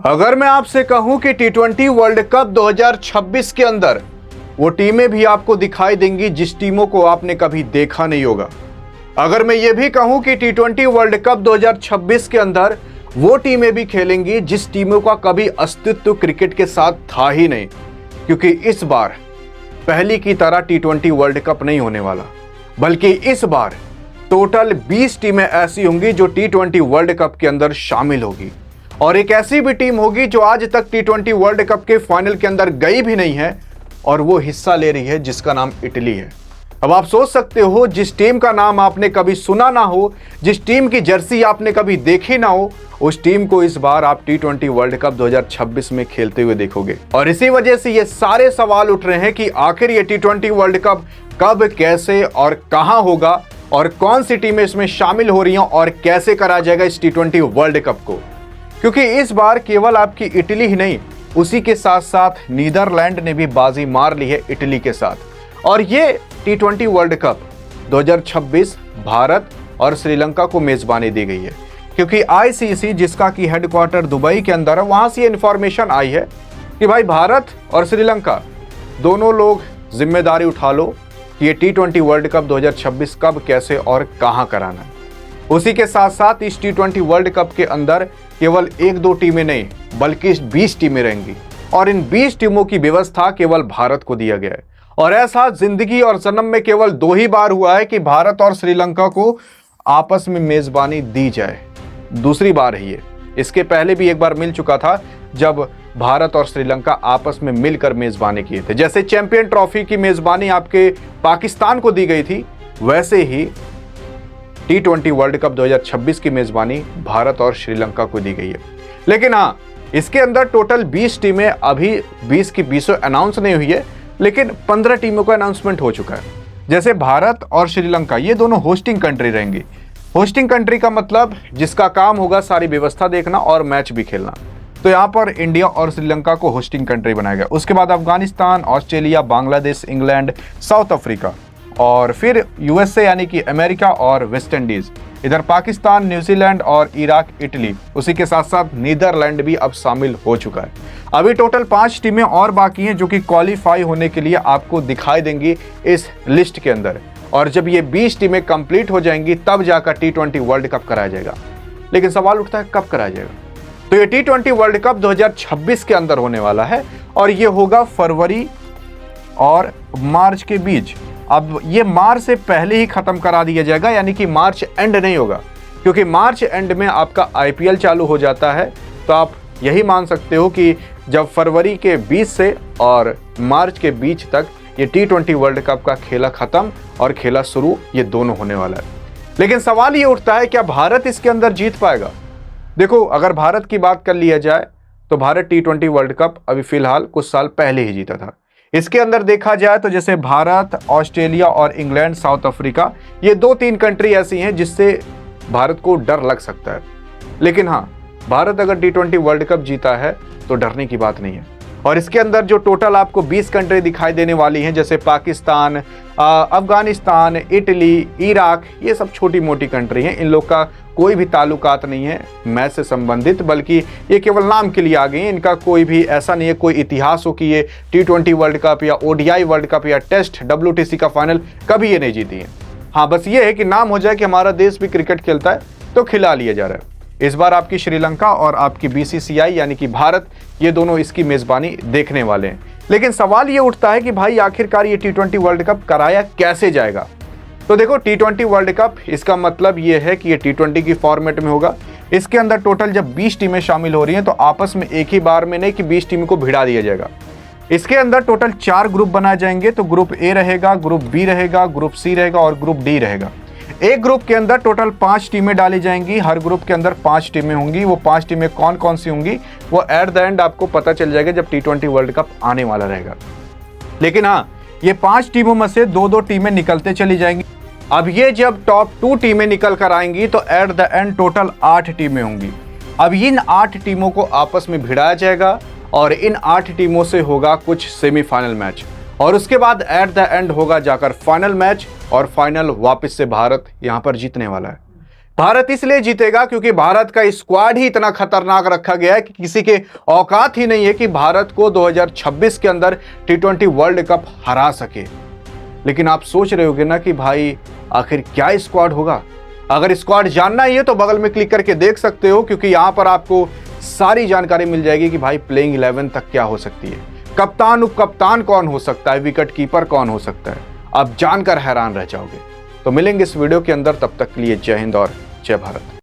अगर मैं आपसे कहूं कि टी20 वर्ल्ड कप 2026 के अंदर वो टीमें भी आपको दिखाई देंगी जिस टीमों को आपने कभी देखा नहीं होगा। अगर मैं ये भी कहूं कि टी20 वर्ल्ड कप 2026 के अंदर वो टीमें भी खेलेंगी जिस टीमों का कभी अस्तित्व क्रिकेट के साथ था ही नहीं, क्योंकि इस बार पहली की तरह टी20 वर्ल्ड कप नहीं होने वाला, बल्कि इस बार टोटल 20 टीमें ऐसी होंगी जो टी20 वर्ल्ड कप के अंदर शामिल होगी। और एक ऐसी भी टीम होगी जो आज तक टी20 वर्ल्ड कप के फाइनल के अंदर गई भी नहीं है और वो हिस्सा ले रही है, जिसका नाम इटली है। अब आप सोच सकते हो, जिस टीम का नाम आपने कभी सुना ना हो, जिस टीम की जर्सी आपने कभी देखी ना हो, उस टीम को इस बार आप टी20 वर्ल्ड कप 2026 में खेलते हुए देखोगे। और इसी वजह से ये सारे सवाल उठ रहे हैं कि आखिर ये टी20 वर्ल्ड कप कब, कैसे और कहां होगा और कौन सी टीमें इसमें शामिल हो रही हैं और कैसे करा जाएगा इस टी20 वर्ल्ड कप को। क्योंकि इस बार केवल आपकी इटली ही नहीं, उसी के साथ साथ नीदरलैंड ने भी बाजी मार ली है इटली के साथ। और ये टी20 वर्ल्ड कप 2026 भारत और श्रीलंका को मेजबानी दी गई है, क्योंकि आईसीसी, जिसका की हेडक्वार्टर दुबई के अंदर है, वहां से ये इंफॉर्मेशन आई है कि भाई भारत और श्रीलंका दोनों लोग जिम्मेदारी उठा लो कि ये टी20 वर्ल्ड कप 2026 कब, कैसे और कहां कराना है। उसी के साथ साथ इस टी20 वर्ल्ड कप के अंदर केवल 1-2 टीमें नहीं, बल्कि 20 टीमें रहेंगी और इन 20 टीमों की व्यवस्था केवल भारत को दिया गया है। और ऐसा जिंदगी और जन्म में केवल 2 ही बार हुआ है कि भारत और श्रीलंका को आपस में मेजबानी दी जाए, दूसरी बार है ये। इसके पहले भी एक बार मिल चुका था जब भारत और श्रीलंका आपस में मिलकर मेजबानी किए थे। जैसे चैंपियन ट्रॉफी की मेजबानी आपके पाकिस्तान को दी गई थी, वैसे ही टी20 वर्ल्ड कप 2026 की मेजबानी भारत और श्रीलंका को दी गई है। लेकिन हाँ, इसके अंदर टोटल 20 टीमें, अभी 20 की 20 अनाउंस नहीं हुई है, लेकिन 15 टीमों का अनाउंसमेंट हो चुका है। जैसे भारत और श्रीलंका ये दोनों होस्टिंग कंट्री रहेंगी। होस्टिंग कंट्री का मतलब जिसका काम होगा सारी व्यवस्था देखना और मैच भी खेलना। तो यहाँ पर इंडिया और श्रीलंका को होस्टिंग कंट्री बनाया गया। उसके बाद Afghanistan, Australia, Bangladesh, England, south Africa और फिर यूएसए यानी कि अमेरिका और वेस्ट इंडीज, इधर पाकिस्तान, न्यूजीलैंड और इराक, इटली, उसी के साथ साथ नीदरलैंड भी अब शामिल हो चुका है। अभी टोटल 5 टीमें और बाकी हैं जो कि क्वालिफाई होने के लिए आपको दिखाई देंगी इस लिस्ट के अंदर। और जब ये 20 टीमें कंप्लीट हो जाएंगी तब जाकर टी20 वर्ल्ड कप कराया जाएगा। लेकिन सवाल उठता है कब कराया जाएगा। तो ये टी20 वर्ल्ड कप 2026 के अंदर होने वाला है और ये होगा फरवरी और मार्च के बीच। अब ये मार्च से पहले ही खत्म करा दिया जाएगा, यानी कि मार्च एंड नहीं होगा, क्योंकि मार्च एंड में आपका आईपीएल चालू हो जाता है। तो आप यही मान सकते हो कि जब फरवरी के 20 से और मार्च के बीच तक ये टी20 वर्ल्ड कप का खेला खत्म और खेला शुरू, ये दोनों होने वाला है। लेकिन सवाल ये उठता है, क्या भारत इसके अंदर जीत पाएगा? देखो, अगर भारत की बात कर लिया जाए तो भारत टी20 वर्ल्ड कप अभी फिलहाल कुछ साल पहले ही जीता था। इसके अंदर देखा जाए तो जैसे भारत, ऑस्ट्रेलिया और इंग्लैंड, साउथ अफ्रीका, ये 2-3 कंट्री ऐसी हैं जिससे भारत को डर लग सकता है। लेकिन हाँ, भारत अगर टी20 वर्ल्ड कप जीता है तो डरने की बात नहीं है। और इसके अंदर जो टोटल आपको 20 कंट्री दिखाई देने वाली हैं, जैसे पाकिस्तान, अफगानिस्तान, इटली, इराक, ये सब छोटी मोटी कंट्री हैं। इन लोग का कोई भी ताल्लुकात नहीं है मैच से संबंधित, बल्कि ये केवल नाम के लिए आ गए हैं। इनका कोई भी ऐसा नहीं है, कोई इतिहास हो कि ये टी20 वर्ल्ड कप या ओडीआई वर्ल्ड कप या टेस्ट, डब्ल्यूटीसी का फाइनल कभी ये नहीं जीती है। हाँ, बस ये है कि नाम हो जाए कि हमारा देश भी क्रिकेट खेलता है तो खिला लिया जा रहा है। इस बार आपकी श्रीलंका और आपकी बीसीसीआई यानी कि भारत, ये दोनों इसकी मेजबानी देखने वाले हैं। लेकिन सवाल ये उठता है कि भाई आखिरकार ये टी20 वर्ल्ड कप कराया कैसे जाएगा? तो देखो, टी20 वर्ल्ड कप, इसका मतलब ये है कि ये टी20 की फॉर्मेट में होगा। इसके अंदर टोटल जब 20 टीमें शामिल हो रही हैं तो आपस में एक ही बार में नहीं कि 20 टीमों को भिड़ा दिया जाएगा। इसके अंदर टोटल 4 ग्रुप बनाए जाएंगे। तो ग्रुप ए रहेगा, ग्रुप बी रहेगा, ग्रुप सी रहेगा और ग्रुप डी रहेगा। एक ग्रुप के अंदर टोटल 5 टीमें डाली जाएंगी। हर ग्रुप के अंदर 5 टीमें होंगी। वो 5 टीमें कौन कौन सी होंगी वो एट द एंड आपको पता चल जाएगा जब टी20 वर्ल्ड कप आने वाला रहेगा। लेकिन हाँ, ये 5 टीमों में से 2-2 टीमें निकलते चली जाएंगी। अब ये जब टॉप 2 टीमें निकल कर आएंगी तो एट द एंड टोटल 8 टीमें होंगी। अब इन 8 टीमों को आपस में भिड़ाया जाएगा और इन 8 टीमों से होगा कुछ सेमीफाइनल मैच और उसके बाद एट द एंड होगा जाकर फाइनल मैच और फाइनल वापस से भारत यहां पर जीतने वाला है। भारत इसलिए जीतेगा क्योंकि भारत का स्क्वाड ही इतना खतरनाक रखा गया है कि किसी के औकात ही नहीं है कि भारत को 2026 के अंदर T20 वर्ल्ड कप हरा सके। लेकिन आप सोच रहे होगे ना कि भाई आखिर क्या स्क्वाड होगा। अगर स्क्वाड जानना ही है तो बगल में क्लिक करके देख सकते हो, क्योंकि यहां पर आपको सारी जानकारी मिल जाएगी कि भाई प्लेइंग 11 तक क्या हो सकती है, कप्तान उप कप्तान कौन हो सकता है, विकेट कीपर कौन हो सकता है। आप जानकर हैरान रह जाओगे। तो मिलेंगे इस वीडियो के अंदर, तब तक के लिए जय हिंद और जय भारत।